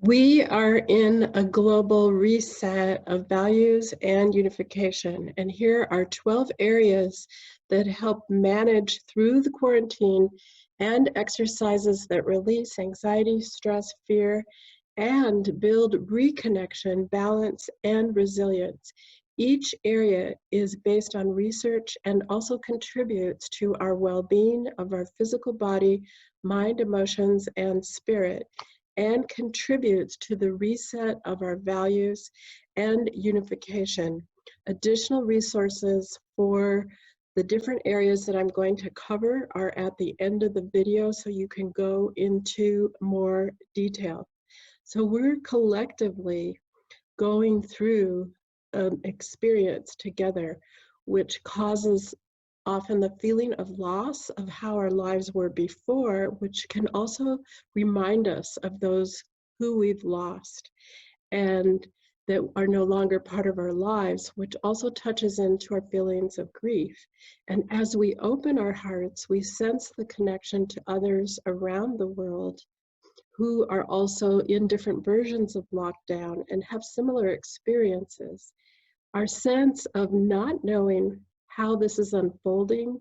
We are in a global reset of values and unification. And here are 12 areas that help manage through the quarantine and exercises that release anxiety, stress, fear, and build reconnection, balance, and resilience. Each area is based on research and also contributes to our well-being of our physical body, mind, emotions, and spirit, and contributes to the reset of our values and unification. Additional resources for the different areas that I'm going to cover are at the end of the video, so you can go into more detail. So we're collectively going through an experience together, which causes often the feeling of loss of how our lives were before, which can also remind us of those who we've lost and that are no longer part of our lives, which also touches into our feelings of grief. And as we open our hearts, we sense the connection to others around the world who are also in different versions of lockdown and have similar experiences. Our sense of not knowing how this is unfolding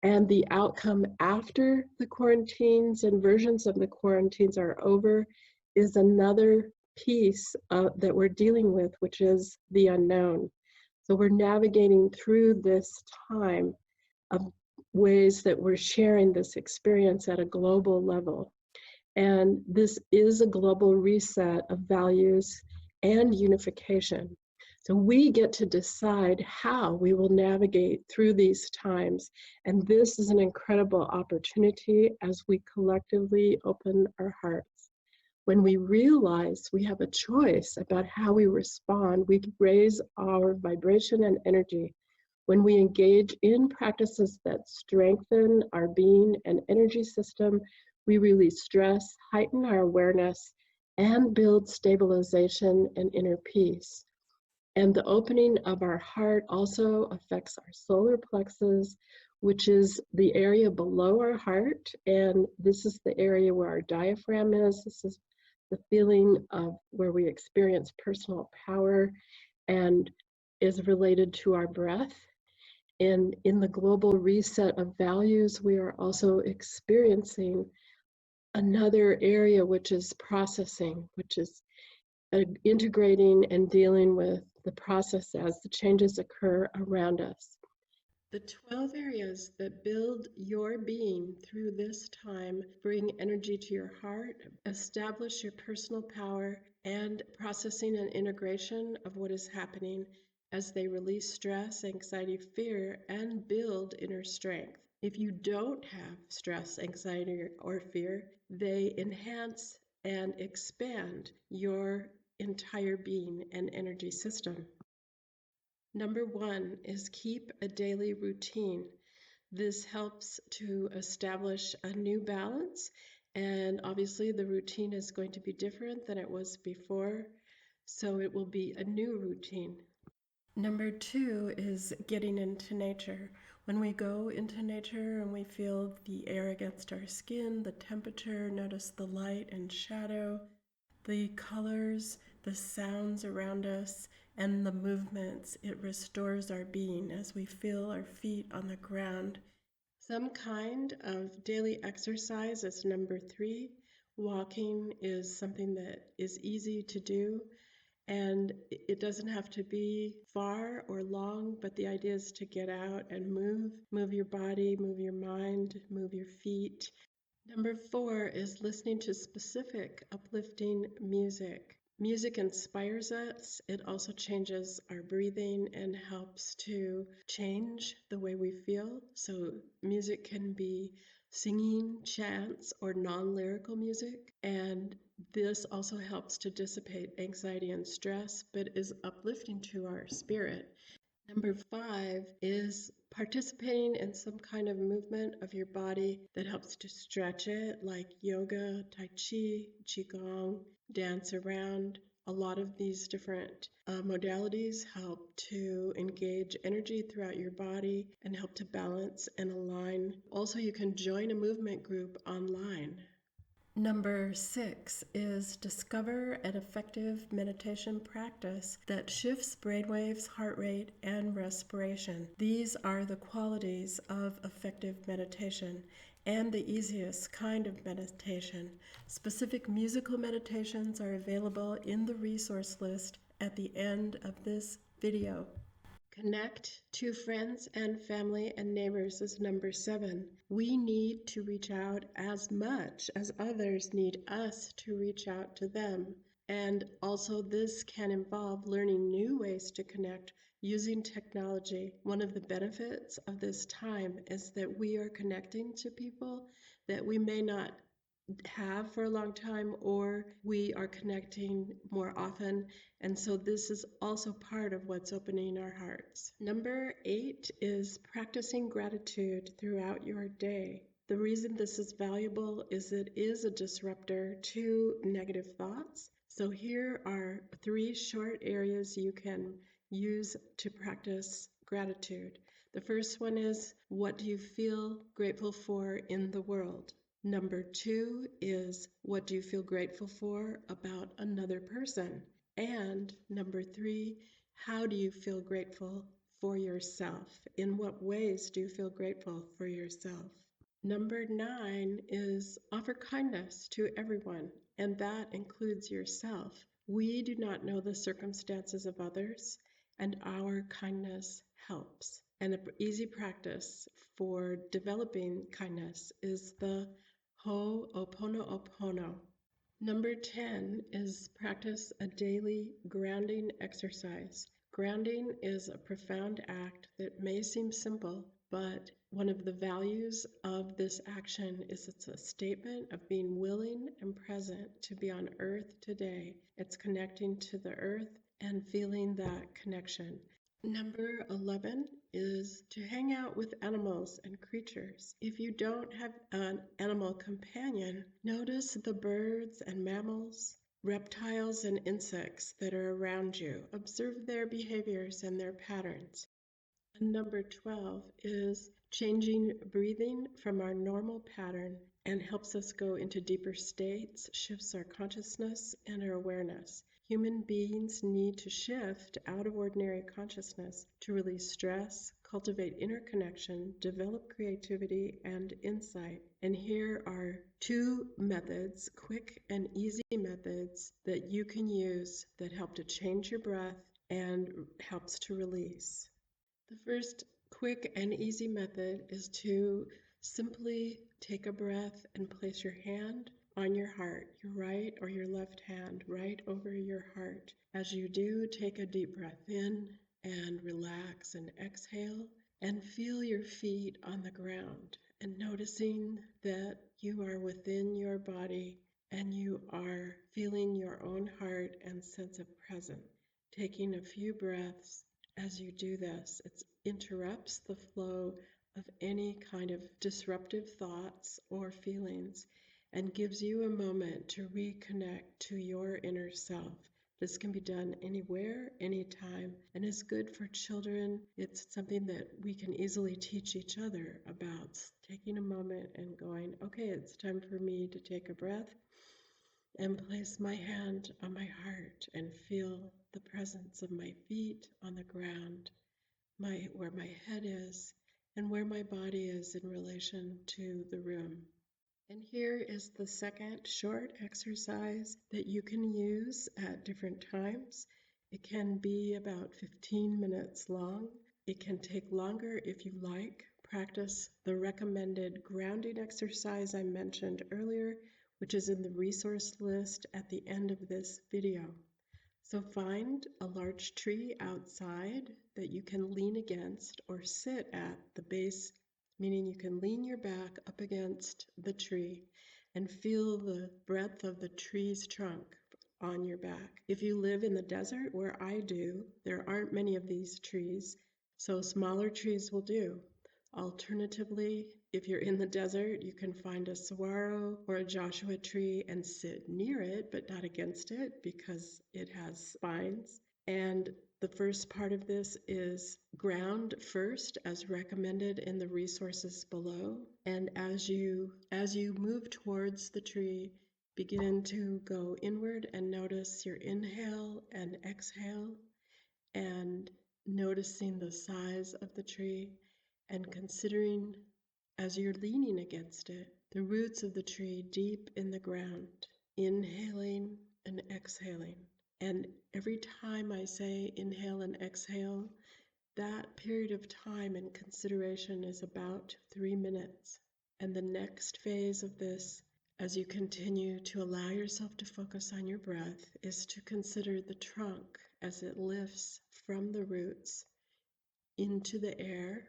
and the outcome after the quarantines and versions of the quarantines are over is another piece that we're dealing with, which is the unknown. So we're navigating through this time of ways that we're sharing this experience at a global level. And this is a global reset of values and unification. So we get to decide how we will navigate through these times. And this is an incredible opportunity as we collectively open our hearts. When we realize we have a choice about how we respond, we raise our vibration and energy. When we engage in practices that strengthen our being and energy system, we release stress, heighten our awareness, and build stabilization and inner peace. And the opening of our heart also affects our solar plexus, which is the area below our heart. And this is the area where our diaphragm is. This is the feeling of where we experience personal power and is related to our breath. And in the global reset of values, we are also experiencing another area, which is processing, which is integrating and dealing with the process as the changes occur around us. The 12 areas that build your being through this time bring energy to your heart, establish your personal power, and processing and integration of what is happening as they release stress, anxiety, fear, and build inner strength. If you don't have stress, anxiety, or fear, they enhance and expand your entire being and energy system. Number 1 is keep a daily routine. This helps to establish a new balance, and obviously the routine is going to be different than it was before, so it will be a new routine. Number 2 is getting into nature. When we go into nature and we feel the air against our skin, the temperature, notice the light and shadow, the colors, the sounds around us, and the movements, it restores our being as we feel our feet on the ground. Some kind of daily exercise is number 3. Walking is something that is easy to do, and it doesn't have to be far or long, but the idea is to get out and move your body, move your mind, move your feet. Number 4 is listening to specific uplifting music. Music inspires us. It also changes our breathing and helps to change the way we feel. So music can be singing, chants, or non-lyrical music. And this also helps to dissipate anxiety and stress, but is uplifting to our spirit. Number 5 is participating in some kind of movement of your body that helps to stretch it, like yoga, tai chi, qigong, dance around. A lot of these different modalities help to engage energy throughout your body and help to balance and align. Also, you can join a movement group online. Number 6 is discover an effective meditation practice that shifts brainwaves, heart rate, and respiration. These are the qualities of effective meditation and the easiest kind of meditation. Specific musical meditations are available in the resource list at the end of this video. Connect to friends and family and neighbors is number 7. We need to reach out as much as others need us to reach out to them. And also, this can involve learning new ways to connect using technology. One of the benefits of this time is that we are connecting to people that we may not have for a long time, or we are connecting more often. And so this is also part of what's opening our hearts. Number 8 is practicing gratitude throughout your day. The reason this is valuable is it is a disruptor to negative thoughts. So here are 3 short areas you can use to practice gratitude. The first one is, what do you feel grateful for in the world? Number 2 is, what do you feel grateful for about another person? And number 3, how do you feel grateful for yourself? In what ways do you feel grateful for yourself? Number 9 is offer kindness to everyone, and that includes yourself. We do not know the circumstances of others, and our kindness helps. And an easy practice for developing kindness is the Ho'oponopono. Number 10 is practice a daily grounding exercise. Grounding is a profound act that may seem simple, but one of the values of this action is it's a statement of being willing and present to be on earth today. It's connecting to the earth and feeling that connection. Number 11 is to hang out with animals and creatures. If you don't have an animal companion, notice the birds and mammals, reptiles and insects that are around you. Observe their behaviors and their patterns. And number 12 is changing breathing from our normal pattern and helps us go into deeper states, shifts our consciousness and our awareness. Human beings need to shift out of ordinary consciousness to release stress, cultivate inner connection, develop creativity and insight. And here are 2 methods, quick and easy methods that you can use that help to change your breath and helps to release. The first quick and easy method is to simply take a breath and place your hand on your heart, your right or your left hand right over your heart. As you do, take a deep breath in and relax and exhale and feel your feet on the ground and noticing that you are within your body and you are feeling your own heart and sense of presence. Taking a few breaths. As you do this, it interrupts the flow of any kind of disruptive thoughts or feelings and gives you a moment to reconnect to your inner self. This can be done anywhere, anytime, and is good for children. It's something that we can easily teach each other about. Taking a moment and going, okay, it's time for me to take a breath and place my hand on my heart and feel the presence of my feet on the ground, where my head is, and where my body is in relation to the room. And here is the second short exercise that you can use at different times. It can be about 15 minutes long. It can take longer if you like. Practice the recommended grounding exercise I mentioned earlier, which is in the resource list at the end of this video. So find a large tree outside that you can lean against or sit at the base, meaning you can lean your back up against the tree and feel the breadth of the tree's trunk on your back. If you live in the desert, where I do, there aren't many of these trees, so smaller trees will do. Alternatively, if you're in the desert, you can find a saguaro or a Joshua tree and sit near it, but not against it because it has spines. And the first part of this is ground first, as recommended in the resources below. And as you move towards the tree, begin to go inward and notice your inhale and exhale, and noticing the size of the tree, and considering, as you're leaning against it, the roots of the tree deep in the ground, inhaling and exhaling. And every time I say inhale and exhale, that period of time and consideration is about 3 minutes. And the next phase of this, as you continue to allow yourself to focus on your breath, is to consider the trunk as it lifts from the roots into the air,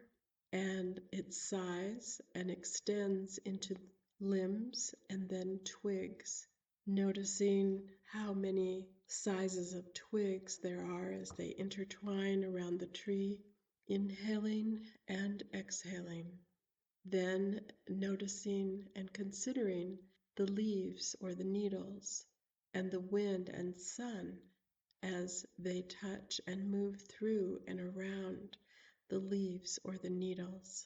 and its size and extends into limbs and then twigs. Noticing how many sizes of twigs there are as they intertwine around the tree, inhaling and exhaling. Then noticing and considering the leaves or the needles and the wind and sun as they touch and move through and around the leaves or the needles.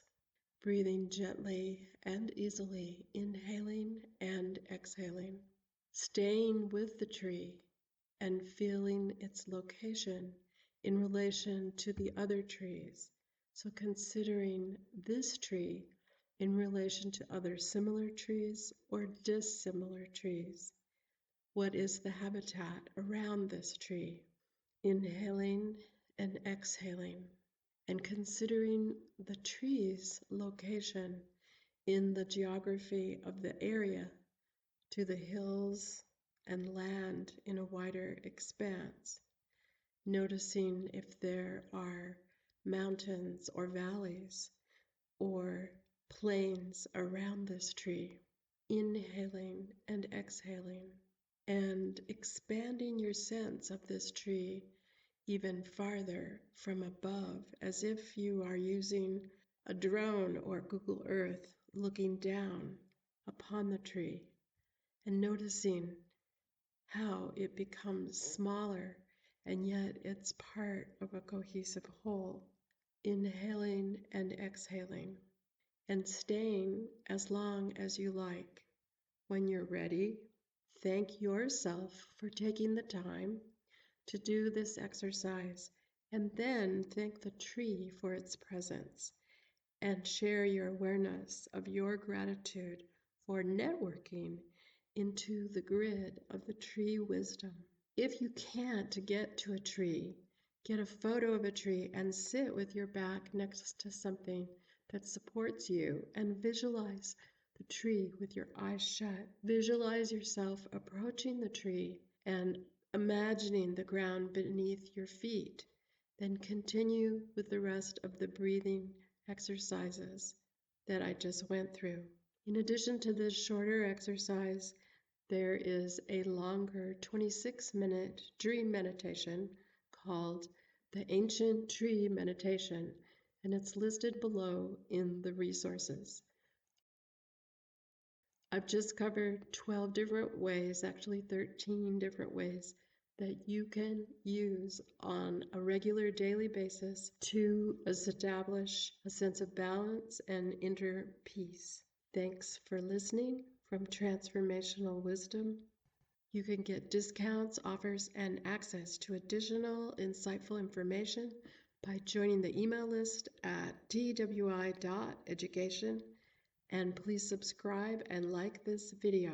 Breathing gently and easily, inhaling and exhaling. Staying with the tree and feeling its location in relation to the other trees. So considering this tree in relation to other similar trees or dissimilar trees. What is the habitat around this tree? Inhaling and exhaling, and considering the tree's location in the geography of the area to the hills and land in a wider expanse, noticing if there are mountains or valleys or plains around this tree, inhaling and exhaling, and expanding your sense of this tree even farther from above, as if you are using a drone or Google Earth looking down upon the tree and noticing how it becomes smaller and yet it's part of a cohesive whole. Inhaling and exhaling, and staying as long as you like. When you're ready, thank yourself for taking the time to do this exercise, and then thank the tree for its presence, and share your awareness of your gratitude for networking into the grid of the tree wisdom. If you can't get to a tree, get a photo of a tree and sit with your back next to something that supports you, and visualize the tree with your eyes shut. Visualize yourself approaching the tree and imagining the ground beneath your feet. Then continue with the rest of the breathing exercises that I just went through. In addition to this shorter exercise, there is a longer 26-minute dream meditation called the Ancient Tree Meditation, and it's listed below in the resources. I've just covered 12 different ways, actually 13 different ways, that you can use on a regular daily basis to establish a sense of balance and inner peace. Thanks for listening from Transformational Wisdom. You can get discounts, offers, and access to additional insightful information by joining the email list at twi.education. And please subscribe and like this video.